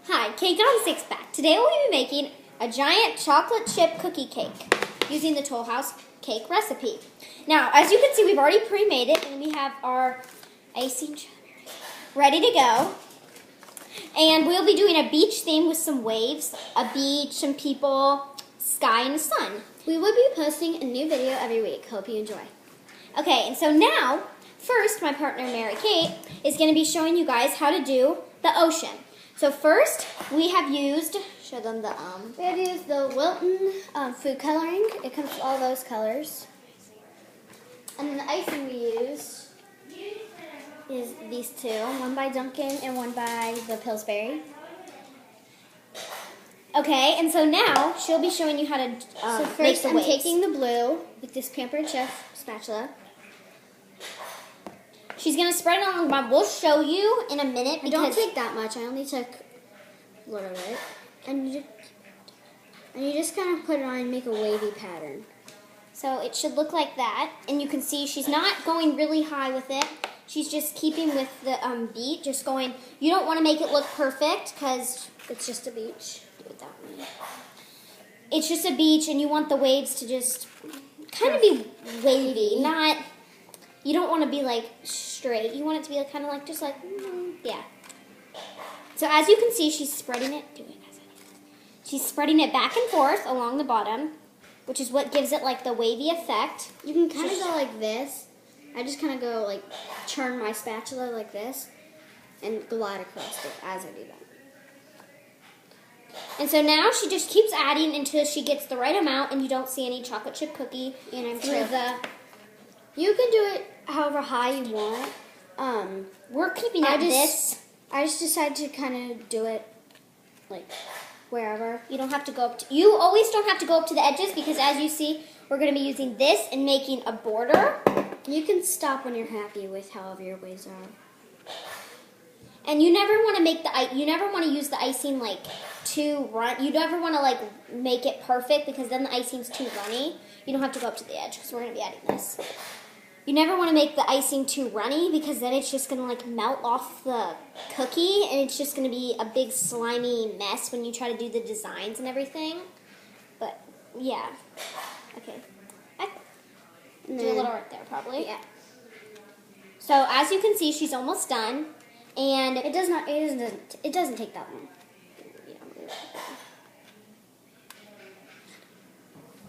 Hi, Cake on Six Pack. Today we'll be making a giant chocolate chip cookie cake using the Toll House cake recipe. Now, as you can see, we've already pre-made it, and we have our icing ready to go. And we'll be doing a beach theme with some waves, a beach, some people, sky, and the sun. We will be posting a new video every week. Hope you enjoy. Okay, and so now, first, my partner Mary Kate is going to be showing you guys how to do the ocean. So first, we have used, show them the We have used the Wilton food coloring. It comes with all those colors. And then the icing we used is these two, one by Dunkin' and one by the Pillsbury. Okay, and so now she'll be showing you how to So make first the I'm waves. taking the blue with this Pampered Chef spatula. She's going to spread it on the bottom. We'll show you in a minute. I don't take that much. I only took a little bit. And you just kind of put it on and make a wavy pattern. So it should look like that. And you can see she's not going really high with it. She's just keeping with the beat, just going, you don't want to make it look perfect because It's just a beach. do it that way. It's just a beach and you want the waves to just kind of be wavy, not, you don't want to be like straight. You want it to be like, kind of like, just like, yeah. So as you can see, she's spreading it, she's spreading it back and forth along the bottom, which is what gives it like the wavy effect. You can kind of go like this. I just kind of go like turn my spatula like this and glide across it as I do that. And so now she just keeps adding until she gets the right amount and you don't see any chocolate chip cookie And I'm through the... You can do it however high you want. We're keeping at this. I just decided to kind of do it like wherever. You don't have to go up to... You always don't have to go up to the edges because as you see, we're going to be using this and making a border. You can stop when you're happy with however your waves are. And you never want to make you never want to use the icing like too run. You never want to like make it perfect because then the icing's too runny. You don't have to go up to the edge because we're going to be adding this. You never want to make the icing too runny because then it's just going to like melt off the cookie and it's just going to be a big slimy mess when you try to do the designs and everything. But yeah, okay. Do a little right there probably. Yeah. So as you can see, she's almost done. And It doesn't take that long.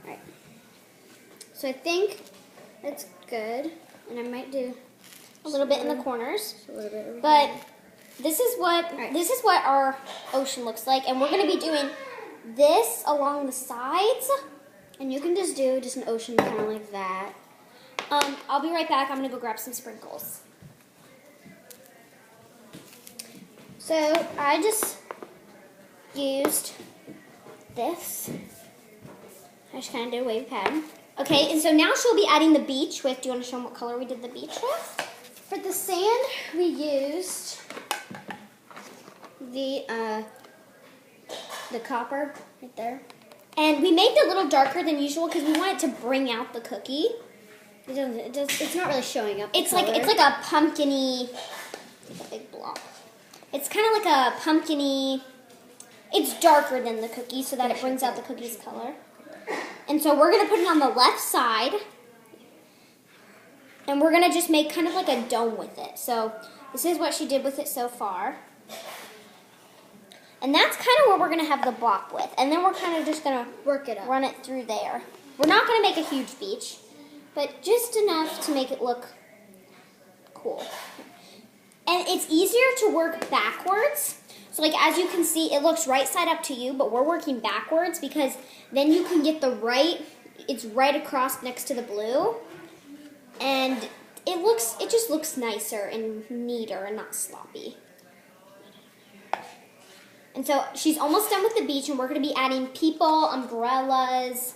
Alright. So I think that's good. And I might do a little bit in the corners. a little bit over But here. this is what our ocean looks like, and we're going to be doing this along the sides. And you can just do just an ocean kind of like that. I'll be right back. I'm going to go grab some sprinkles. So I just used this. I just kind of did a wave pattern. Okay, and so now she'll be adding the beach with. Do you want to show them what color we did the beach with? For the sand, we used the copper right there. And we made it a little darker than usual because we want it to bring out the cookie. It's not really showing up. It's like a pumpkin-y. Take a big block. It's kind of like a pumpkin-y. It's darker than the cookie so that it brings out the cookie's color. And so we're going to put it on the left side. And we're going to just make kind of like a dome with it. So this is what she did with it so far. And that's kind of what we're going to have the block with. And then we're kind of just going to work it up. run it through there. We're not going to make a huge beach, but just enough to make it look cool. And it's easier to work backwards. So like as you can see, it looks right side up to you, but we're working backwards because then you can get it's right across next to the blue. And it just looks nicer and neater and not sloppy. And so she's almost done with the beach and we're going to be adding people, umbrellas,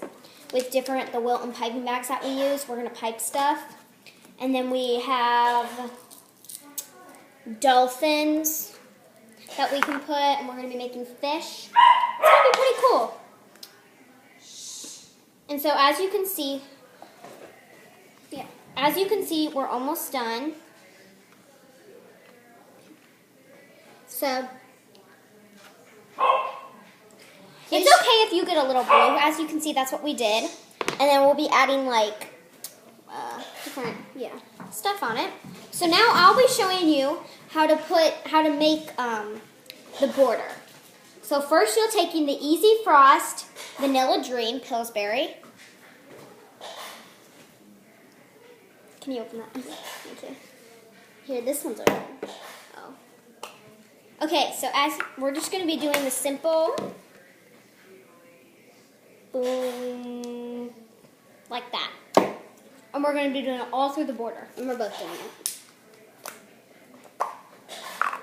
with the Wilton piping bags that we use. We're going to pipe stuff. And then we have dolphins that we can put, and we're going to be making fish. It's going to be pretty cool. And so as you can see, we're almost done. So It's okay if you get a little blue. As you can see, that's what we did. And then we'll be adding like different stuff on it. So now I'll be showing you how to make the border. So first you're taking the Easy Frost Vanilla Dream Pillsbury. Can you open that? Thank you. Here, this one's open. Oh. Okay, so as we're just going to be doing the simple boom, like that. And we're going to be doing it all through the border. And we're both doing it.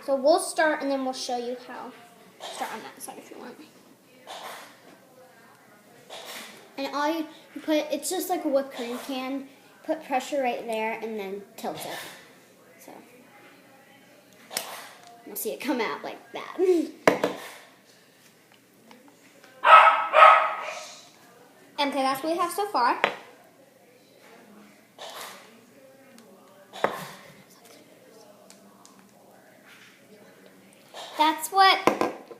So we'll start and then we'll show you how. Start on that side if you want. And all you put, it's just like a whipped cream can. Put pressure right there and then tilt it. So you'll see it come out like that. Okay, that's what we have so far.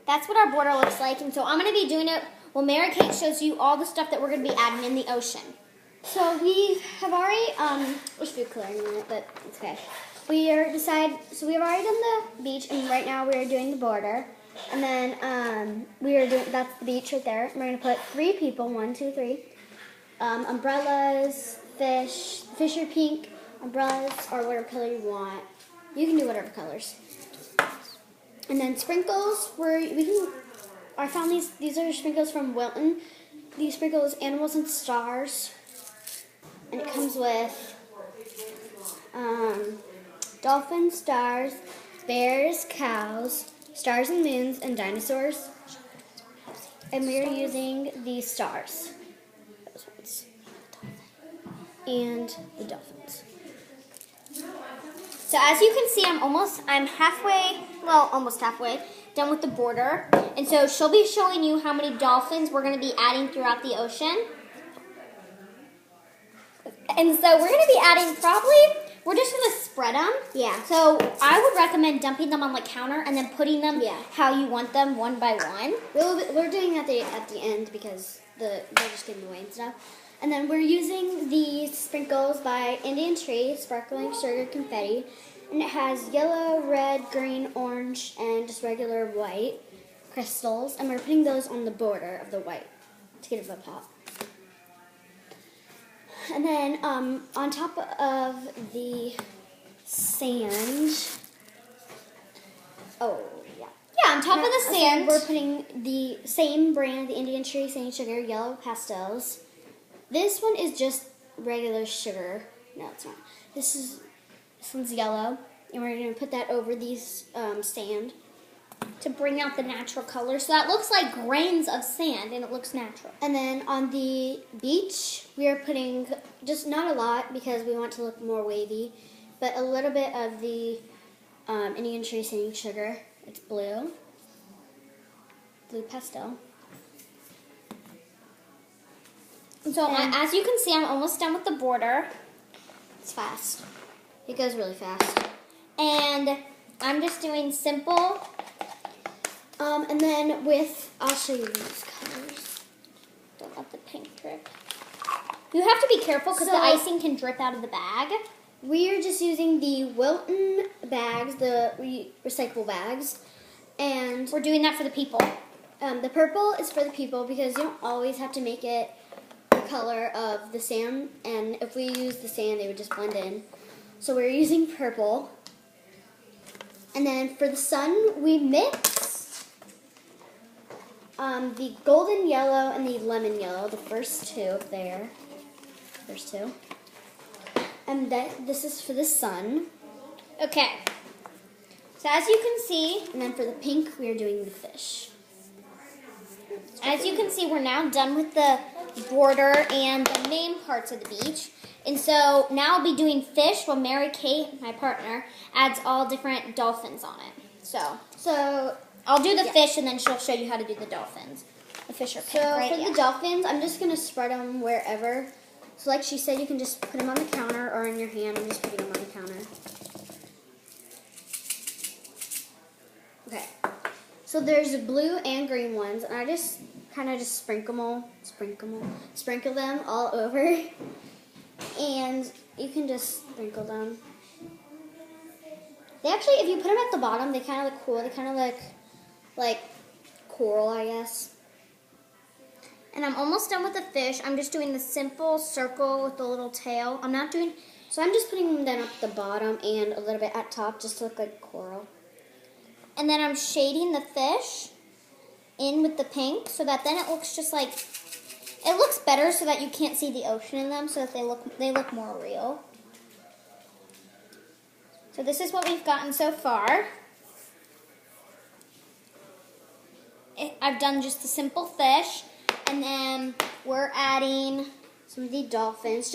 That's what our border looks like. And so I'm going to be doing it while Mary Kate shows you all the stuff that we're going to be adding in the ocean. So we have already, there's food coloring in it, but it's okay. We have already done the beach, and right now we are doing the border. And then that's the beach right there. We're going to put 3 people, 1, 2, 3. Umbrellas, fish are pink, umbrellas, or whatever color you want. You can do whatever colors. And then sprinkles, I found these are sprinkles from Wilton. These sprinkles, animals and stars. And it comes with dolphins, stars, bears, cows, stars and moons, and dinosaurs. And we are using these stars. Those ones. And the dolphins. So as you can see, I'm almost halfway done with the border. And so she'll be showing you how many dolphins we're going to be adding throughout the ocean. And so we're going to be adding we're just going to spread them. Yeah. So I would recommend dumping them on the counter and then putting them how you want them, one by one. We're doing it at the end because they're just getting away and stuff. And then we're using these sprinkles by Indian Tree, Sparkling Sugar Confetti. And it has yellow, red, green, orange, and just regular white crystals. And we're putting those on the border of the white to give it a pop. And then on top of the sand, on top of the sand, we're putting the same brand, the Indian Tree Sand Sugar Yellow Pastels. This one is just regular sugar. No, it's not. This one's yellow, and we're going to put that over these sand to bring out the natural color. So that looks like grains of sand, and it looks natural. And then on the beach, we are putting just not a lot because we want to look more wavy, but a little bit of the Indian Tree Sand Sugar. It's blue pastel. So as you can see, I'm almost done with the border. It's fast. It goes really fast. And I'm just doing simple. And then I'll show you these colors. Don't let the pink drip. You have to be careful because the icing can drip out of the bag. We are just using the Wilton bags, the recyclable bags. And we're doing that for the people. The purple is for the people because you don't always have to make it the color of the sand. And if we use the sand, they would just blend in. So we're using purple. And then for the sun, we mix the golden yellow and the lemon yellow, the first two up there. First two. And this is for the sun. Okay. So as you can see, and then for the pink, we are doing the fish. As you can see, we're now done with the border and the main parts of the beach. And so now I'll be doing fish while Mary Kate, my partner, adds all different dolphins on it. So I'll do the fish and then she'll show you how to do the dolphins. The fish are pink, right? So for the dolphins, I'm just going to spread them wherever. So like she said, you can just put them on the counter or in your hand. I'm just putting them on the counter. Okay. So there's blue and green ones, and I just kind of just sprinkle them all over. And you can just sprinkle them. They actually, if you put them at the bottom, they kind of look cool. They kind of look like coral, I guess. And I'm almost done with the fish. I'm just doing the simple circle with the little tail. So I'm just putting them at the bottom and a little bit at top just to look like coral. And then I'm shading the fish in with the pink so that then it looks just like, it looks better so that you can't see the ocean in them, so that they look more real. So this is what we've gotten so far. I've done just the simple fish, and then we're adding Some of the dolphins.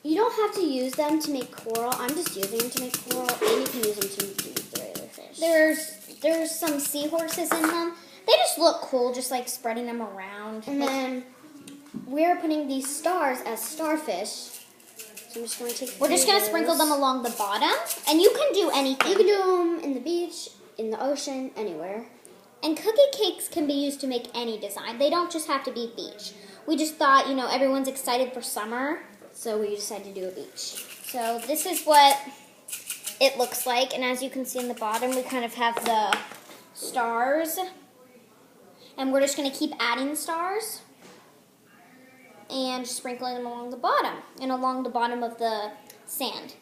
You don't have to use them to make coral. I'm just using them to make coral, and you can use them to make the regular fish. there's some seahorses in them. They just look cool, just like spreading them around. And then we're putting these stars as starfish. So I'm just going to take. We're just going to sprinkle them along the bottom, and you can do anything. You can do them in the beach, in the ocean, anywhere. And cookie cakes can be used to make any design. They don't just have to be beach. We just thought, everyone's excited for summer, So we decided to do a beach. so this is what it looks like. And as you can see in the bottom, we kind of have the stars. And we're just going to keep adding stars and sprinkling them along the bottom and along the bottom of the sand.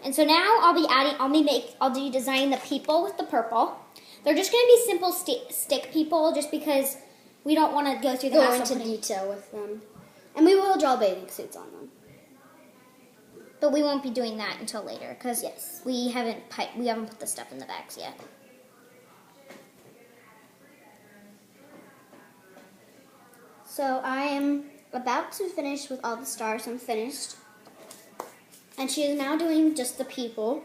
And so now I'll be designing the people with the purple. They're just going to be simple stick people, just because we don't want to go through the Go hassle into detail with them. And we will draw bathing suits on them. But we won't be doing that until later, because Yes. we haven't put the stuff in the bags yet. So I am about to finish with all the stars. I'm finished. And she is now doing just the people.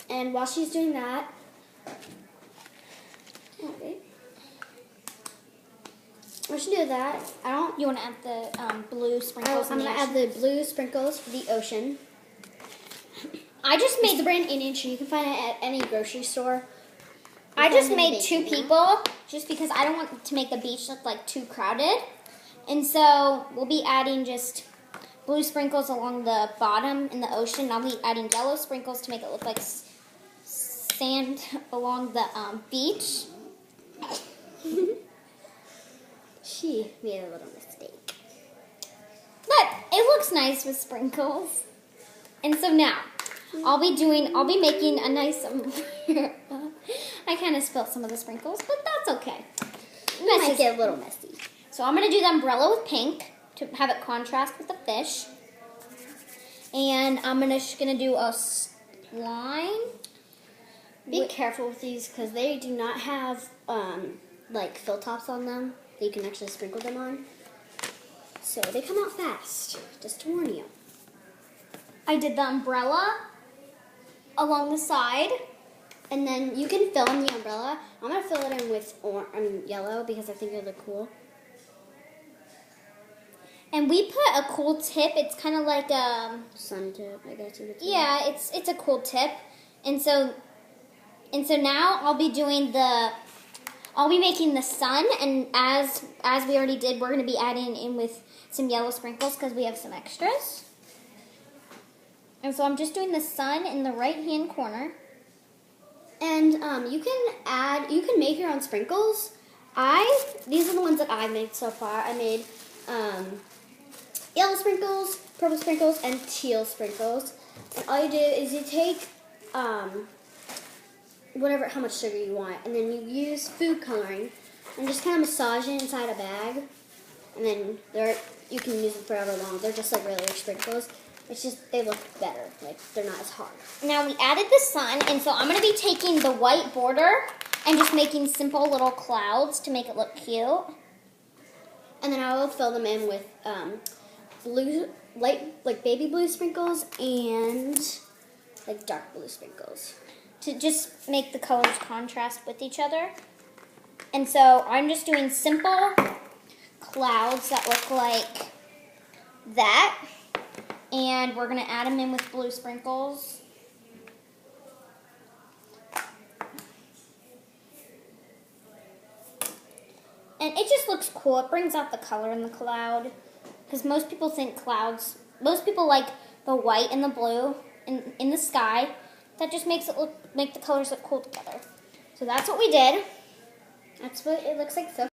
And while she's doing that, okay. While she do that, You want to add the blue sprinkles? I'm in going the to ocean? add the blue sprinkles for the ocean. I just It's made the brand Indian Tree. You can find it at any grocery store. I You just can made make two it now. people just because I don't want to make the beach look like too crowded. And so we'll be adding just blue sprinkles along the bottom in the ocean. I'll be adding yellow sprinkles to make it look like sand along the beach. She made a little mistake. But it looks nice with sprinkles. And so now I'll be making a nice I kind of spilled some of the sprinkles, but that's okay. We might get a little messy. So I'm going to do the umbrella with pink to have it contrast with the fish. And I'm just going to do a line. Be careful with these because they do not have like fill tops on them that you can actually sprinkle them on. So they come out fast, just to warn you. I did the umbrella along the side. And then you can fill in the umbrella. I'm going to fill it in with yellow because I think it would look cool. And we put a cool tip. It's kind of like Sun tip, I guess you would say. yeah, it's a cool tip. And so now I'll be making the sun, and as we already did, we're going to be adding in with some yellow sprinkles because we have some extras. And so I'm just doing the sun in the right-hand corner. And you can make your own sprinkles. These are the ones that I made so far. I made yellow sprinkles, purple sprinkles, and teal sprinkles. And all you do is you take how much sugar you want, and then you use food coloring and just kind of massage it inside a bag. And then you can use them forever long. They're just like regular sprinkles. It's just they look better. Like they're not as hard. Now we added the sun, and so I'm going to be taking the white border and just making simple little clouds to make it look cute. And then I will fill them in with blue, like baby blue sprinkles and like dark blue sprinkles. To just make the colors contrast with each other. And so I'm just doing simple clouds that look like that. And we're going to add them in with blue sprinkles. it just looks cool. It brings out the color in the cloud. Because most people like the white and the blue in the sky. That just make the colors look cool together. So that's what we did. That's what it looks like so